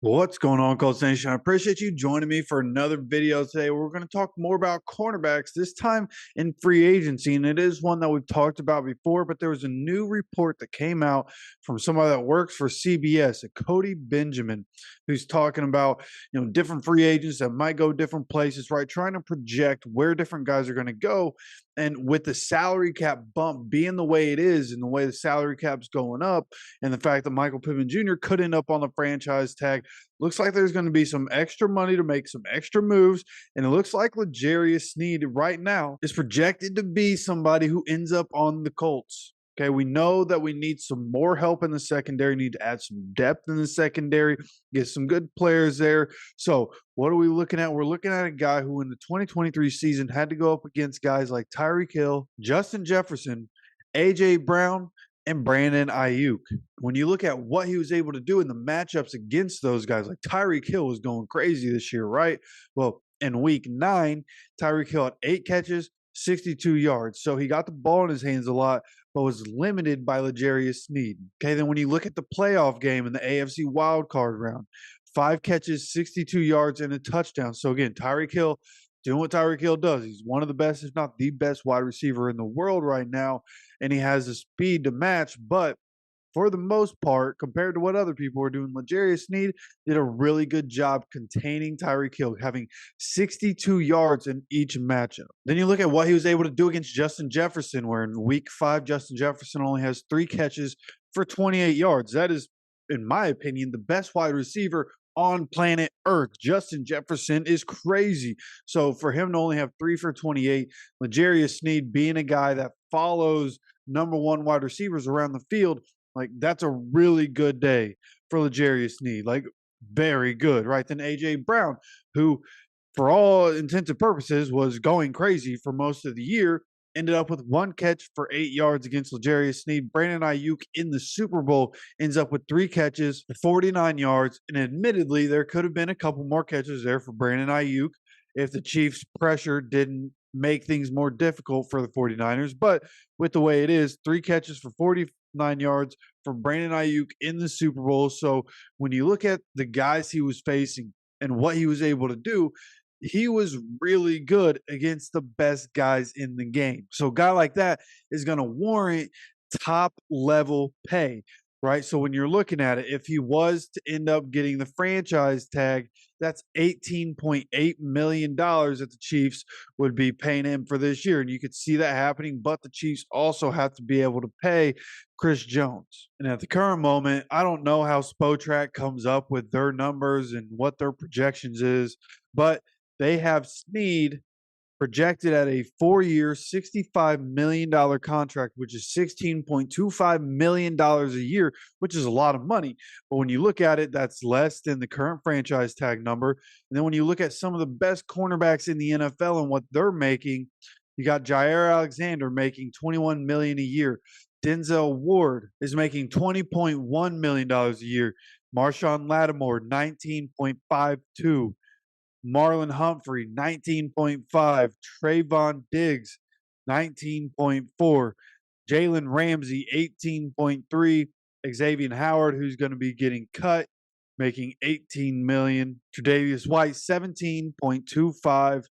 What's going on, Colts Nation? I appreciate you joining me for another video today. We're going to talk more about cornerbacks, this time in free agency. And it is one that we've talked about before, but there was a new report that came out from somebody that works for CBS, a Cody Benjamin, who's talking about, different free agents that might go different places, right? Trying to project where different guys are going to go. And with the salary cap bump being the way it is and the way the salary cap's going up, and the fact that Michael Pittman Jr. could end up on the franchise tag, looks like there's going to be some extra money to make some extra moves. And it looks like L'Jarius Sneed right now is projected to be somebody who ends up on the Colts. Okay, we know that we need some more help in the secondary, need to add some depth in the secondary, get some good players there. So what are we looking at? We're looking at a guy who in the 2023 season had to go up against guys like Tyreek Hill, Justin Jefferson, A.J. Brown, and Brandon Ayuk. When you look at what he was able to do in the matchups against those guys, like Tyreek Hill was going crazy this year, right? Well, in week 9, Tyreek Hill had 8 catches, 62 yards. So he got the ball in his hands a lot, but was limited by L'Jarius Sneed. Okay, then when you look at the playoff game in the AFC wildcard round, 5 catches, 62 yards, and a touchdown. So again, Tyreek Hill doing what Tyreek Hill does. He's one of the best, if not the best, wide receiver in the world right now, and he has the speed to match. But for the most part, compared to what other people are doing, L'Jarius Sneed did a really good job containing Tyreek Hill, having 62 yards in each matchup. Then you look at what he was able to do against Justin Jefferson, where in week 5, Justin Jefferson only has 3 catches for 28 yards. That is, in my opinion, the best wide receiver on planet Earth. Justin Jefferson is crazy. So for him to only have 3 for 28, L'Jarius Sneed being a guy that follows number 1 wide receivers around the field, like that's a really good day for L'Jarius Sneed. Like very good, right? Then A.J. Brown, who for all intents and purposes was going crazy for most of the year, ended up with 1 catch for 8 yards against L'Jarius Sneed. Brandon Ayuk in the Super Bowl ends up with 3 catches for 49 yards. And admittedly, there could have been a couple more catches there for Brandon Ayuk if the Chiefs' pressure didn't make things more difficult for the 49ers. But with the way it is, 3 catches for 49 yards for Brandon Ayuk in the Super Bowl. So when you look at the guys he was facing and what he was able to do, he was really good against the best guys in the game. So a guy like that is going to warrant top level pay, right? So when you're looking at it, if he was to end up getting the franchise tag, that's $18.8 million that the Chiefs would be paying him for this year. And you could see that happening, but the Chiefs also have to be able to pay Chris Jones. And at the current moment, I don't know how Spotrac comes up with their numbers and what their projections is, but they have Sneed projected at a 4-year, $65 million contract, which is $16.25 million a year, which is a lot of money. But when you look at it, that's less than the current franchise tag number. And then when you look at some of the best cornerbacks in the NFL and what they're making, you got Jair Alexander making $21 million a year. Denzel Ward is making $20.1 million a year. Marshawn Lattimore, 19.52. Marlon Humphrey, 19.5. Trayvon Diggs, 19.4. Jalen Ramsey, 18.3. Xavier Howard, who's going to be getting cut, making $18 million. Tre'Davious White, 17.25.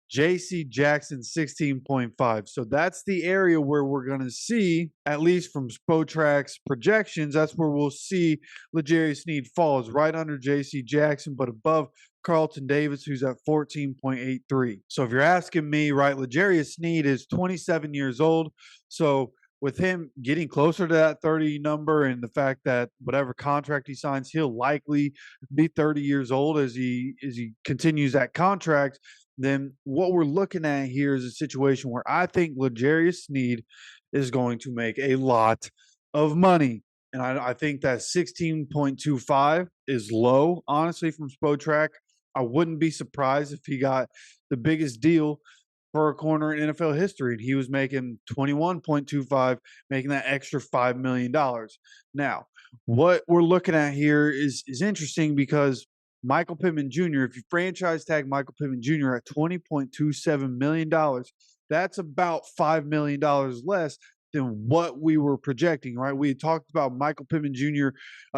J.C. Jackson, 16.5. So that's the area where we're going to see, at least from Spotrac's projections, that's where we'll see L'Jarius Sneed falls right under J.C. Jackson, but above Carlton Davis, who's at 14.83. So if you're asking me, right, L'Jarius Sneed is 27 years old. So with him getting closer to that 30 number and the fact that whatever contract he signs, he'll likely be 30 years old as he continues that contract, then what we're looking at here is a situation where I think L'Jarius Sneed is going to make a lot of money. And I think that 16.25 is low, honestly, from Spotrac. I wouldn't be surprised if he got the biggest deal for a corner in NFL history, and he was making 21.25, making that extra $5 million. Now, what we're looking at here is interesting because Michael Pittman Jr., if you franchise tag Michael Pittman Jr. at $20.27 million, that's about $5 million less than what we were projecting, right? We had talked about Michael Pittman Jr.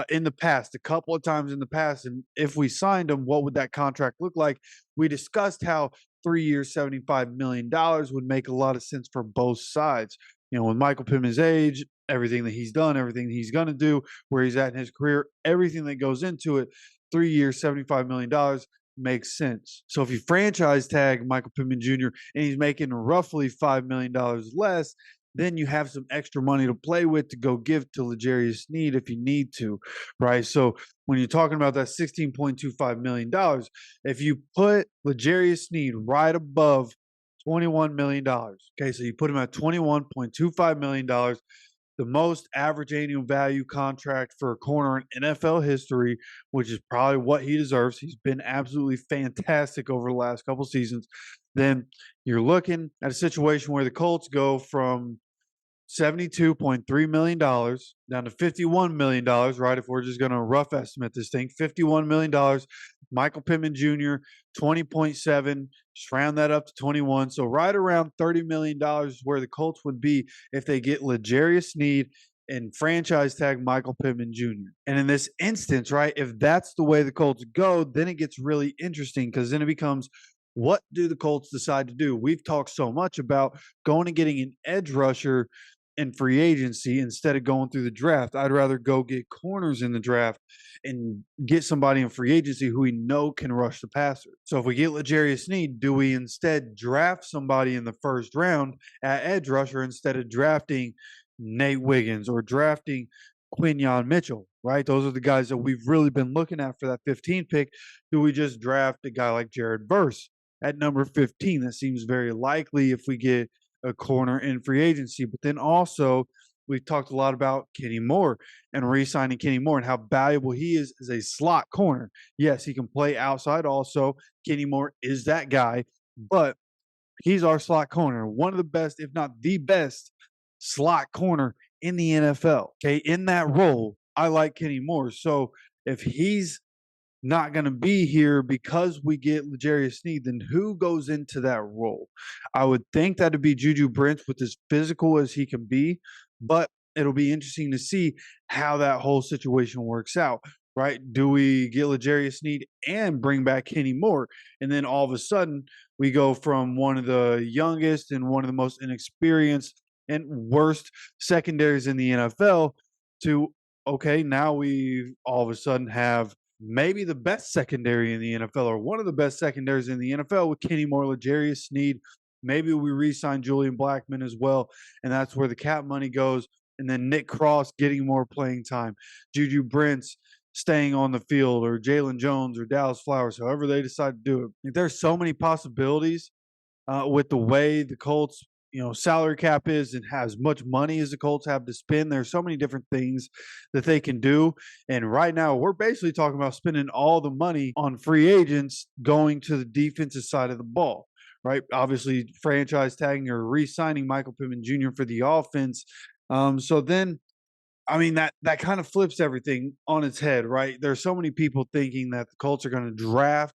In the past, a couple of times in the past, and if we signed him, what would that contract look like? We discussed how 3 years, $75 million would make a lot of sense for both sides. With Michael Pittman's age, everything that he's done, everything he's going to do, where he's at in his career, everything that goes into it, 3 years, $75 million makes sense. So if you franchise tag Michael Pittman Jr. and he's making roughly $5 million less, then you have some extra money to play with to go give to L'Jarius Sneed if you need to, right? So when you're talking about that $16.25 million, if you put L'Jarius Sneed right above $21 million, okay, so you put him at $21.25 million, the most average annual value contract for a corner in NFL history, which is probably what he deserves. He's been absolutely fantastic over the last couple seasons. Then you're looking at a situation where the Colts go from $72.3 million down to $51 million, right? If we're just going to rough estimate this thing, $51 million. Michael Pittman Jr., 20.7, just round that up to 21. So right around $30 million is where the Colts would be if they get L'Jarius Sneed and franchise tag Michael Pittman Jr. And in this instance, right, if that's the way the Colts go, then it gets really interesting because then it becomes, what do the Colts decide to do? We've talked so much about going and getting an edge rusher in free agency instead of going through the draft. I'd rather go get corners in the draft and get somebody in free agency who we know can rush the passer. So if we get L'Jarius Sneed, do we instead draft somebody in the first round at edge rusher instead of drafting Nate Wiggins or drafting Quinyon Mitchell, right? Those are the guys that we've really been looking at for that 15 pick. Do we just draft a guy like Jared Verse at number 15? That seems very likely if we get a corner in free agency. But then also, we've talked a lot about Kenny Moore and re-signing Kenny Moore and how valuable he is as a slot corner. Yes, he can play outside also. Kenny Moore is that guy, but he's our slot corner, one of the best, if not the best, slot corner in the NFL. Okay, in that role, I like Kenny Moore. So if he's not going to be here because we get L'Jarius Sneed, then who goes into that role? I would think that'd be Juju Brents with as physical as he can be, but it'll be interesting to see how that whole situation works out, right? Do we get L'Jarius Sneed and bring back Kenny Moore? And then all of a sudden, we go from one of the youngest and one of the most inexperienced and worst secondaries in the NFL to, okay, now we all of a sudden have maybe the best secondary in the NFL or one of the best secondaries in the NFL with Kenny Moore, L'Jarius Sneed. Maybe we re-sign Julian Blackmon as well, and that's where the cap money goes. And then Nick Cross getting more playing time, Juju Brents staying on the field, or Jalen Jones or Dallas Flowers, however they decide to do it. There's so many possibilities with the way the Colts salary cap is and as much money as the Colts have to spend. There's so many different things that they can do. And right now, we're basically talking about spending all the money on free agents going to the defensive side of the ball, right? Obviously, franchise tagging or re-signing Michael Pittman Jr. for the offense. So then, I mean, that kind of flips everything on its head, right? There's so many people thinking that the Colts are going to draft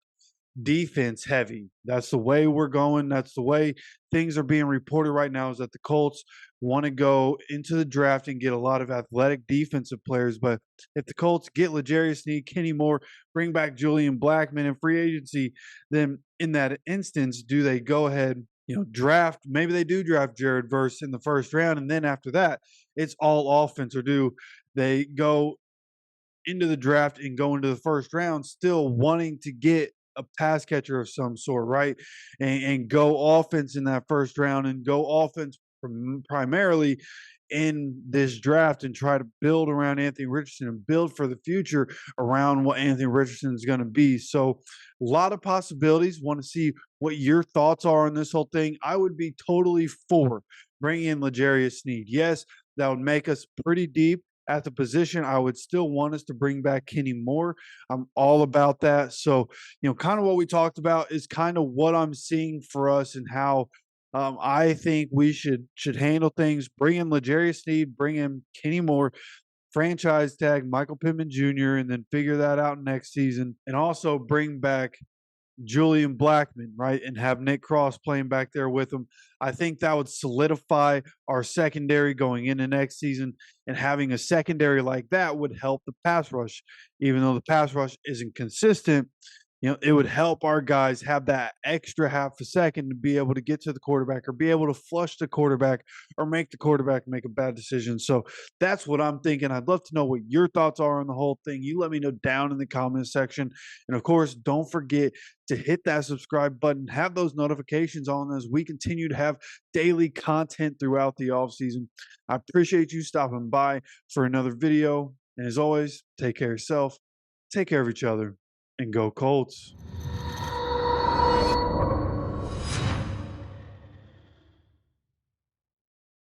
defense heavy. That's the way we're going. That's the way things are being reported right now, is that the Colts want to go into the draft and get a lot of athletic defensive players. But if the Colts get L'Jarius Sneed, Kenny Moore, bring back Julian Blackmon in free agency, then in that instance, do they go ahead, draft? Maybe they do draft Jared Verse in the first round, and then after that, it's all offense. Or do they go into the draft and go into the first round still wanting to get a pass catcher of some sort, right? And go offense in that first round and go offense primarily in this draft and try to build around Anthony Richardson and build for the future around what Anthony Richardson is going to be. So a lot of possibilities. Want to see what your thoughts are on this whole thing. I would be totally for bringing in L'Jarius Sneed. Yes, that would make us pretty deep at the position. I would still want us to bring back Kenny Moore. I'm all about that. So, kind of what we talked about is kind of what I'm seeing for us and how I think we should handle things. Bring in L'Jarius Sneed, bring in Kenny Moore, franchise tag Michael Pittman Jr., and then figure that out next season. And also bring back Julian Blackman, right, and have Nick Cross playing back there with him. I think that would solidify our secondary going into next season, and having a secondary like that would help the pass rush. Even though the pass rush isn't consistent, it would help our guys have that extra half a second to be able to get to the quarterback or be able to flush the quarterback or make the quarterback make a bad decision. So that's what I'm thinking. I'd love to know what your thoughts are on the whole thing. You let me know down in the comment section. And of course, don't forget to hit that subscribe button, have those notifications on as we continue to have daily content throughout the off season. I appreciate you stopping by for another video. And as always, take care of yourself, take care of each other, and go Colts.